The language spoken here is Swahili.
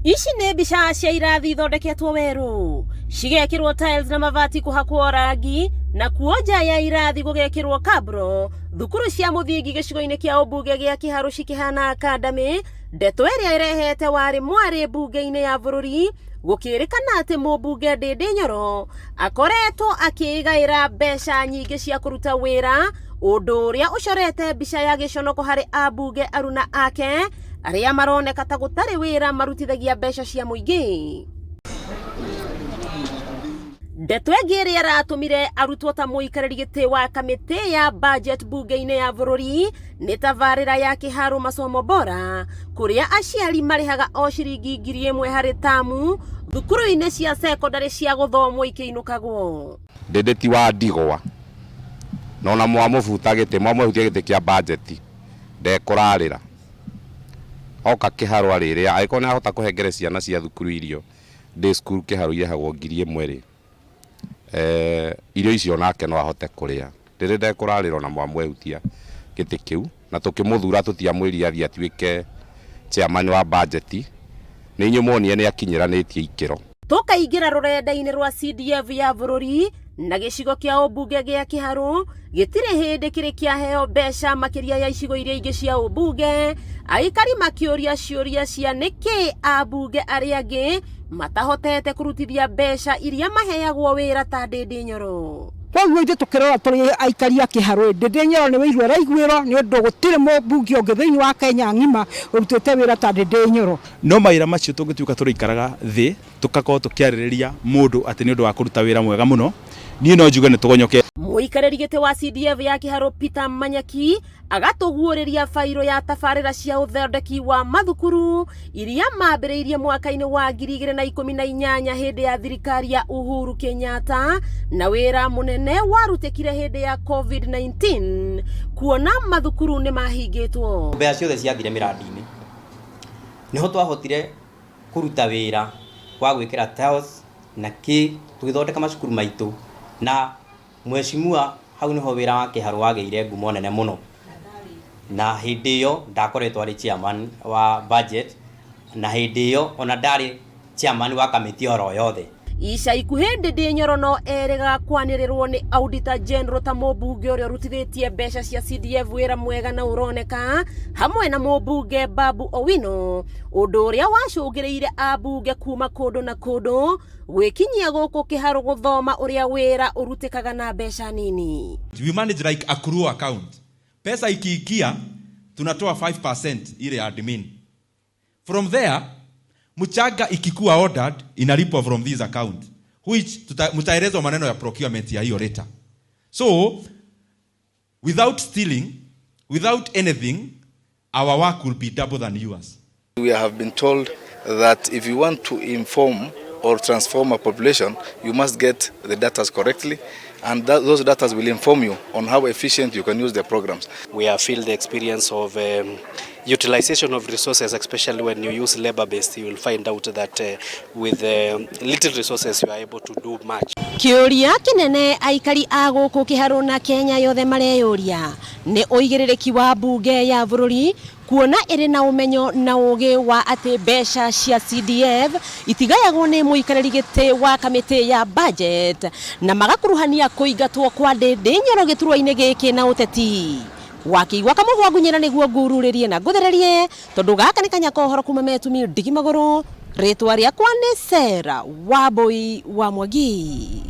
Ici nĩ mbica cia irathi ithondeketwo weru, cigekĩrwo tiles na mabati kũhakwo rangi, na kuonja ya irathi gũgekĩrwo kabro. Thukuru cia mũthingi gĩcigo-inĩ kĩa ũmbunge gĩa Kiharu cikĩhana academy. Ndeto ĩrĩa ĩrehete warĩ mwarĩ mbunge-inĩ ya bũrũri, gũkĩrĩkana atĩ mũmbunge Ndindi Nyoro akoretwo akĩgaĩra mbeca nyingĩ cia kũruta wĩra, ũndũ ũrĩa ũcorete mbica ya gĩconoko harĩ ambunge aruna ake arĩa maroneka ta gũtarĩ wĩra marutithagia mbeca cia mũingĩ. Ndeto ĩngĩ ĩrĩa ĩratũmire arutwo ta mũikarĩri gĩtĩ wa kamĩtĩ ya budget bunge-inĩ ya bũrũri nĩ tabarĩra ya Kiharu masomo bora, kũrĩa aciari marĩhaga o ciringi 1,000 harĩ tamu thukuru-inĩ cia secondary cia gũthomwo ikĩinũkagwo. Ndindi ti wa ndigwa nona mwamũbuta gĩtĩ mwamũhutia gĩtĩ kĩa budget ndekũrarĩra oka Kiharu arĩrĩa agĩkorwo nĩ ahota kũhengere ciana cia thukuru irio day school Kiharu irehagwo 1,000 irio icio nake no ahote kũrĩa. Ndindi ndekũrarĩra na mwamũhutia gĩtĩ kĩu, na tũkĩmũthura tũtiamwĩrire athiĩ atuĩke chairman wa budget. Nĩ inyuĩ muonire nĩ akinyĩranĩtie ikĩro. Tũkaingĩra rũrenda-inĩ rwa CDF ya bũrũri na gĩcigo kĩa ũmbunge gĩa Kiharu gĩtirĩ hĩndĩ kĩrĩ kĩaheo mbeca makĩria ya icigo iria ingĩ cia ũmbunge, aikari makĩũria ciũria cia nĩkĩ ambunge arĩa angĩ matahotete kũrutithia mbeca iria maheagwo wĩra ta Ndindi Nyoro. Koguo ithuĩ tũkĩrora tũrĩ aikari a Kiharu, Ndindi Nyoro nĩ wĩigua araiguĩrwo nĩ ũndũ gũtirĩ mũmbunge ũngĩ thĩinĩ wa Kenya ng'ima ũrutĩte wĩra ta Ndindi Nyoro. No mawĩra macio tũngĩtuĩka tũrĩikaraga thĩ tũgakorwo tũkĩarĩrĩria mũndũ atĩ nĩ ũndũ wa kũruta wĩra mwega mũno, niĩ no njuge nĩ tũgonyoke. Mũikarĩri gĩtĩ wa CDF ya Kiharu Peter Manyaki agatũguũrĩria fairo ya tabarĩra cia ũthondeki wa mathukuru iria mambĩrĩirie mwaka-inĩ wa 2018 hĩndĩ ya thirikari ya Uhuru Kenyatta, na wĩra mũnene warutĩkire hĩndĩ ya COVID-19 kuona mathukuru nĩ mahingĩtwo. Mbeca ciothe ciathire miradi-inĩ niho twahotire kũruta wĩra wa gwĩkĩra tiles na tũgĩthondeka macukuru maitũ, na mheshimiwa hau niho wĩra wa Kiharu wagĩire ngumo nene mũno, na hĩndĩ ĩyo ndakoretwo arĩ chairman wa budget, na hĩndĩ ĩyo ona ndarĩ chairman wa kamĩtĩ oro yothe. Ica ikuhĩ Ndindi Nyoro no erĩga kwanĩrĩrwo nĩ Auditor General ta mũmbunge ũrĩa ũrutithĩtie mbeca cia CDF wĩra mwega na ũroneka, hamwe na mũmbunge Babu Owino, ũndũ ũrĩa wacũngĩrĩire ambunge kuma kũndũ na kũndũ gwĩkinyia gũkũ Kiharu gũthoma ũrĩa wĩra ũrutĩkaga na mbeca nini. We manage like accrual account. Pesa ikiingia tunatoa 5% ile ya admin. From there mchanga ikikuwa ordered inalipwa from this account, which mtaelezwa maneno ya procurement ya hiyo later. So without stealing, without anything, our work will be double than yours. We have been told that if you want to inform or transform a population, you must get the data correctly, and those data will inform you on how efficient you can use the programs. We have felt the experience of utilization of resources, especially when you use labor-based. You will find out that with little resources you are able to do much. Kĩũria kĩnene aikari a gũkũ Kiharu na Kenya yothe mareyũria nĩ ũigĩrĩrĩki wa mbunge ya bũrũri kuona ĩrĩ na ũmenyo na ũgĩ wa atĩ mbeca cia CDF itigayagwo nĩ mũikarĩri gĩtĩ wa kamĩtĩ ya budget, na magakuruhania kũingatwo kwa Ndindi Nyoro gĩturwa-inĩ gĩkĩ na ũteti. Wakĩigua Kamũgwa Ngunyĩra nĩguo ngururĩrie na ngũthererie, tondũ gaka nĩ Kanyako ũhoro kuma Metumi Ndigi Magũrũ, rĩtwa rĩakwa nĩ Sarah Wambui wa Mwangi.